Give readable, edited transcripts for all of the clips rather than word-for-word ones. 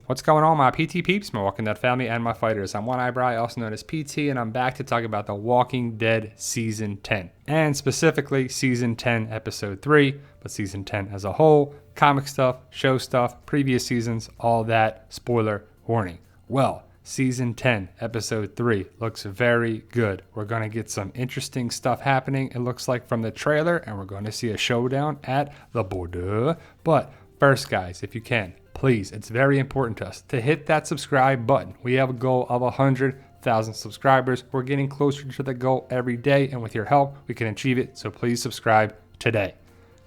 What's going on, my PT peeps, my Walking Dead family, and my fighters? I'm One Eyebrow, also known as PT, and I'm back to talk about The Walking Dead Season 10. And specifically, Season 10, Episode 3, but Season 10 as a whole, comic stuff, show stuff, previous seasons, all that, spoiler warning. Well, Season 10, Episode 3 looks very good. We're going to get some interesting stuff happening, it looks like, from the trailer, and we're going to see a showdown at the border. But first, guys, if you can, please, it's very important to us to hit that subscribe button. We have a goal of 100,000 subscribers. We're getting closer to the goal every day, and with your help, we can achieve it. So please subscribe today.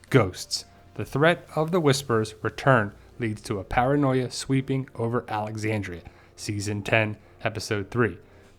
Ghosts. The threat of the Whisperers' return leads to a paranoia sweeping over Alexandria. Season 10, Episode 3.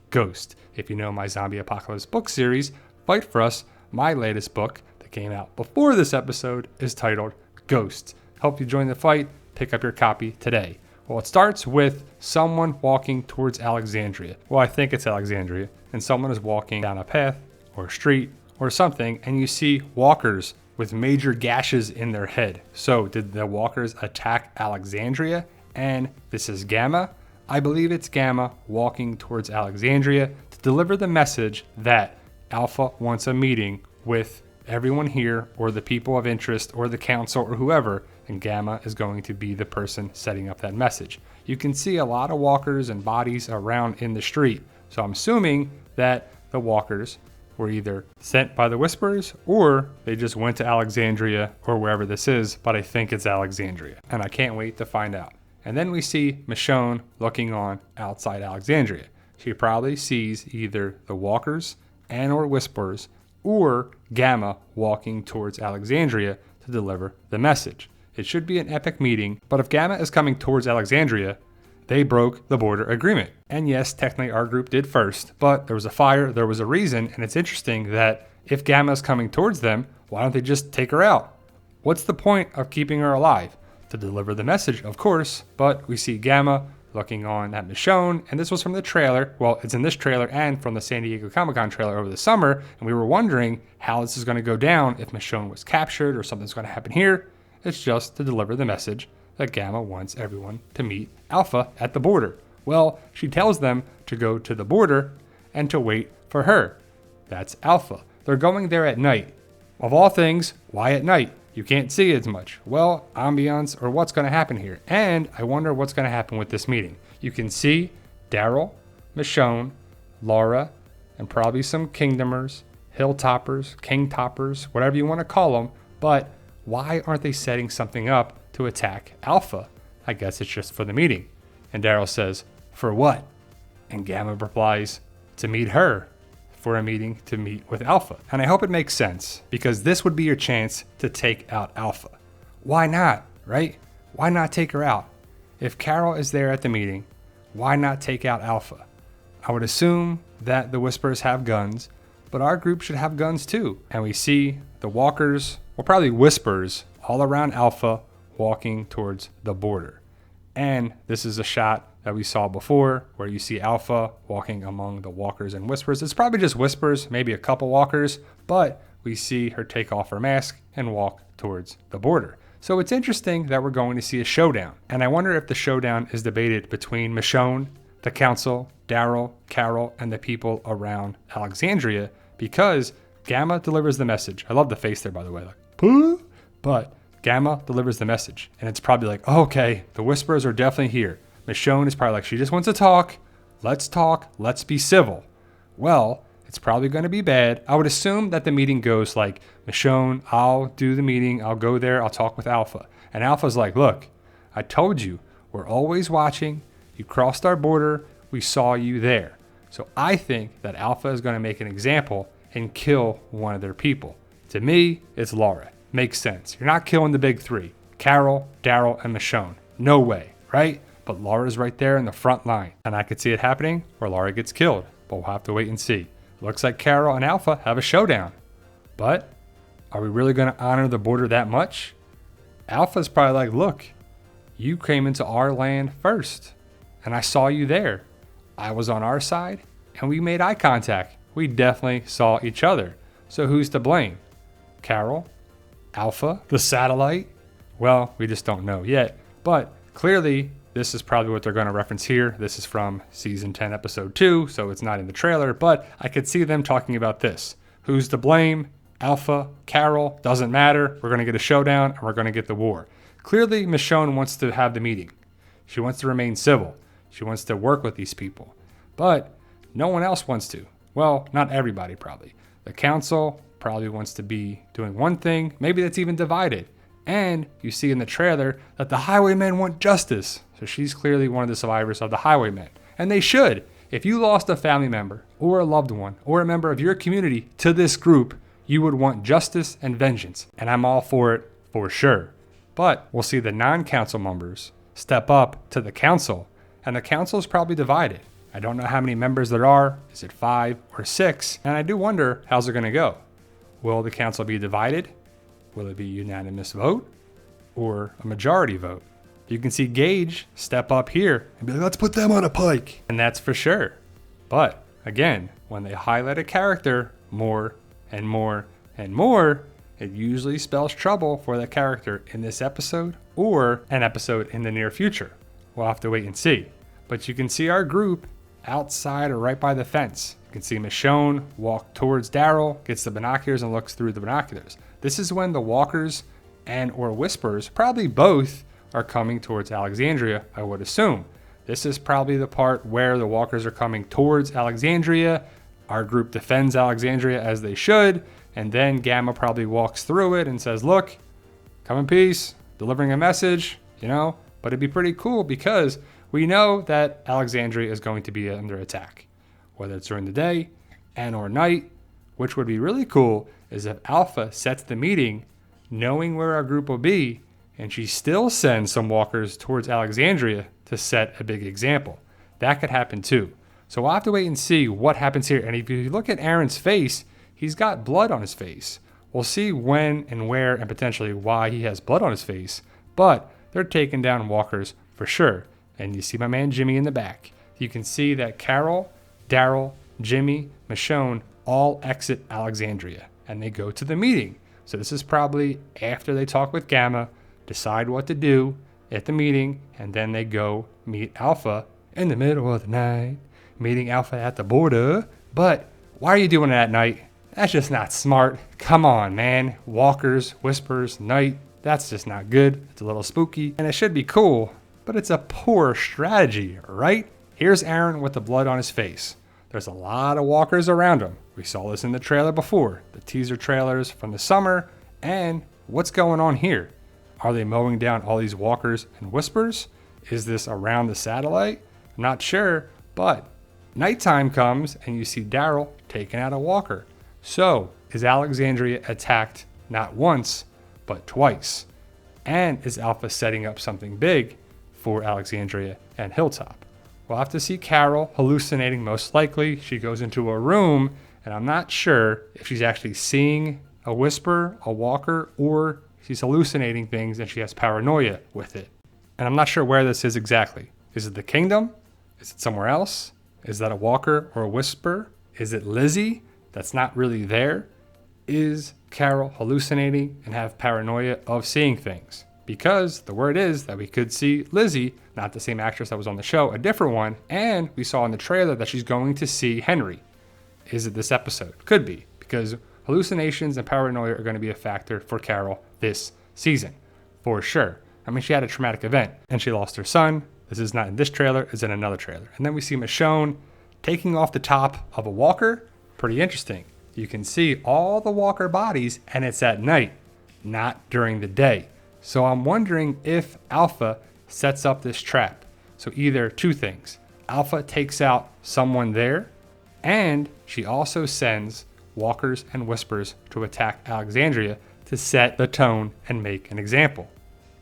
Ghost. If you know my zombie apocalypse book series, Fight For Us, my latest book that came out before this episode is titled Ghost. Help you join the fight. Pick up your copy today. Well, it starts with someone walking towards Alexandria. Well, I think it's Alexandria. And someone is walking down a path or a street or something, and you see walkers with major gashes in their head. So did the walkers attack Alexandria? And this is Gamma. I believe it's Gamma walking towards Alexandria to deliver the message that Alpha wants a meeting with everyone here, or the people of interest, or the council, or whoever, and Gamma is going to be the person setting up that message. You can see a lot of walkers and bodies around in the street, so I'm assuming that the walkers were either sent by the Whisperers, or they just went to Alexandria, or wherever this is, but I think it's Alexandria, and I can't wait to find out. And then we see Michonne looking on outside Alexandria. She probably sees either the walkers and or Whisperers, or Gamma walking towards Alexandria to deliver the message. It should be an epic meeting, but if Gamma is coming towards Alexandria, they broke the border agreement. And yes, technically our group did first, but there was a fire, there was a reason, and it's interesting that if Gamma is coming towards them, why don't they just take her out? What's the point of keeping her alive? To deliver the message, of course, but we see Gamma looking on at Michonne, and this was from the trailer. Well, it's in this trailer and from the San Diego Comic-Con trailer over the summer, and we were wondering how this is going to go down, if Michonne was captured or something's going to happen here. It's just to deliver the message that Gamma wants everyone to meet Alpha at the border. Well, she tells them to go to the border and to wait for her. That's Alpha. They're going there at night. Of all things, why at night? You can't see as much. Well, ambiance, or what's going to happen here. And I wonder what's going to happen with this meeting. You can see Daryl, Michonne, Laura, and probably some Kingdomers, Hilltoppers, Kingtoppers, whatever you want to call them. But why aren't they setting something up to attack Alpha? I guess it's just for the meeting. And Daryl says, for what? And Gamma replies, to meet her. For a meeting to meet with Alpha. And I hope it makes sense, because this would be your chance to take out Alpha. Why not, right? Why not take her out? If Carol is there at the meeting, why not take out Alpha? I would assume that the Whisperers have guns, but our group should have guns too. And we see the walkers, well, probably Whisperers, all around Alpha walking towards the border. And this is a shot that we saw before, where you see Alpha walking among the walkers and Whisperers. It's probably just Whisperers, maybe a couple walkers, but we see her take off her mask and walk towards the border. So it's interesting that we're going to see a showdown. And I wonder if the showdown is debated between Michonne, the council, Daryl, Carol, and the people around Alexandria, because Gamma delivers the message. I love the face there, by the way, like, pooh, but Gamma delivers the message. And it's probably like, oh, okay, the Whisperers are definitely here. Michonne is probably like, she just wants to talk, let's be civil. Well, it's probably going to be bad. I would assume that the meeting goes like, Michonne, I'll do the meeting, I'll go there, I'll talk with Alpha. And Alpha's like, look, I told you, we're always watching, you crossed our border, we saw you there. So I think that Alpha is going to make an example and kill one of their people. To me, it's Laura. Makes sense. You're not killing the big three, Carol, Daryl, and Michonne. No way, right? But Laura's right there in the front line, and I could see it happening where Laura gets killed, but we'll have to wait and see. Looks like Carol and Alpha have a showdown, but are we really going to honor the border that much? Alpha's probably like, look, you came into our land first, and I saw you there. I was on our side, and we made eye contact. We definitely saw each other. So who's to blame? Carol? Alpha? The satellite? Well, we just don't know yet, but clearly this is probably what they're going to reference here. This is from season 10, episode 2, so it's not in the trailer, but I could see them talking about this. Who's to blame? Alpha, Carol, doesn't matter. We're going to get a showdown and we're going to get the war. Clearly, Michonne wants to have the meeting. She wants to remain civil. She wants to work with these people. But no one else wants to. Well, not everybody probably. The council probably wants to be doing one thing. Maybe that's even divided. And you see in the trailer that the Highwaymen want justice. So she's clearly one of the survivors of the Highwaymen. And they should. If you lost a family member or a loved one or a member of your community to this group, you would want justice and vengeance. And I'm all for it for sure. But we'll see the non-council members step up to the council. And the council is probably divided. I don't know how many members there are. Is it 5 or 6? And I do wonder, how's it going to go? Will the council be divided? Will it be a unanimous vote or a majority vote? You can see Gage step up here and be like, let's put them on a pike. And that's for sure. But again, when they highlight a character more and more and more, it usually spells trouble for that character in this episode or an episode in the near future. We'll have to wait and see. But you can see our group outside or right by the fence. You can see Michonne walk towards Daryl, gets the binoculars and looks through the binoculars. This is when the walkers and or whispers, probably both, are coming towards Alexandria, I would assume. This is probably the part where the walkers are coming towards Alexandria. Our group defends Alexandria as they should. And then Gamma probably walks through it and says, look, come in peace, delivering a message, but it'd be pretty cool because we know that Alexandria is going to be under attack, whether it's during the day and or night. Which would be really cool is if Alpha sets the meeting knowing where our group will be, and she still sends some walkers towards Alexandria to set a big example. That could happen too. So we'll have to wait and see what happens here. And if you look at Aaron's face, he's got blood on his face. We'll see when and where and potentially why he has blood on his face, but they're taking down walkers for sure. And you see my man Jimmy in the back. You can see that Carol, Daryl, Jimmy, Michonne all exit Alexandria and they go to the meeting. So this is probably after they talk with Gamma, decide what to do at the meeting, and then they go meet Alpha in the middle of the night, meeting Alpha at the border. But why are you doing it at night? That's just not smart. Come on, man. Walkers, whispers, night. That's just not good. It's a little spooky, and it should be cool, but it's a poor strategy, right? Here's Aaron with the blood on his face. There's a lot of walkers around him. We saw this in the trailer before, the teaser trailers from the summer. And what's going on here? Are they mowing down all these walkers and whispers? Is this around the satellite? I'm not sure, but nighttime comes and you see Daryl taking out a walker. So is Alexandria attacked not once, but twice? And is Alpha setting up something big for Alexandria and Hilltop? We'll have to see Carol hallucinating most likely. She goes into a room and I'm not sure if she's actually seeing a whisper, a walker, or she's hallucinating things and she has paranoia with it. And I'm not sure where this is exactly. Is it the kingdom? Is it somewhere else? Is that a walker or a whisper? Is it Lizzie that's not really there? Is Carol hallucinating and have paranoia of seeing things? Because the word is that we could see Lizzie, not the same actress that was on the show, a different one, and we saw in the trailer that she's going to see Henry. Is it this episode? Could be, because hallucinations and paranoia are going to be a factor for Carol this season, for sure. I mean, she had a traumatic event, and she lost her son. This is not in this trailer, it's in another trailer. And then we see Michonne taking off the top of a walker. Pretty interesting. You can see all the walker bodies, and it's at night, not during the day. So I'm wondering if Alpha sets up this trap. So either two things. Alpha takes out someone there, and she also sends walkers and whispers to attack Alexandria to set the tone and make an example.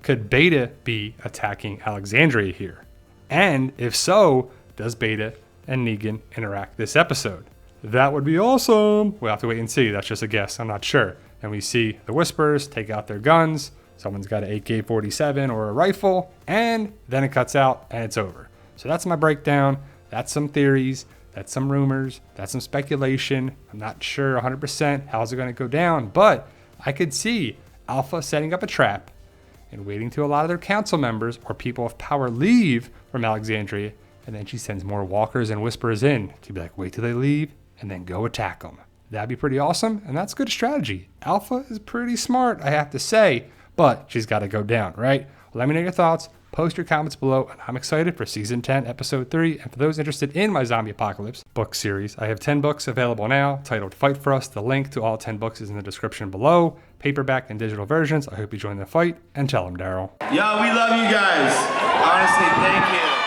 Could Beta be attacking Alexandria here? And if so, does Beta and Negan interact this episode? That would be awesome. We'll have to wait and see. That's just a guess. I'm not sure. And we see the whispers take out their guns. Someone's got an AK-47 or a rifle, and then it cuts out and it's over. So that's my breakdown. That's some theories. That's some rumors. That's some speculation. I'm not sure 100% how's it going to go down, but I could see Alpha setting up a trap and waiting till a lot of their council members or people of power leave from Alexandria, and then she sends more walkers and whisperers in to be like, wait till they leave and then go attack them. That'd be pretty awesome, and that's good strategy. Alpha is pretty smart, I have to say, but she's got to go down, right? Let me know your thoughts. Post your comments below, and I'm excited for Season 10, Episode 3. And for those interested in my Zombie Apocalypse book series, I have 10 books available now, titled Fight For Us. The link to all 10 books is in the description below. Paperback and digital versions. I hope you join the fight, and tell them, Daryl. Yo, we love you guys. Honestly, thank you.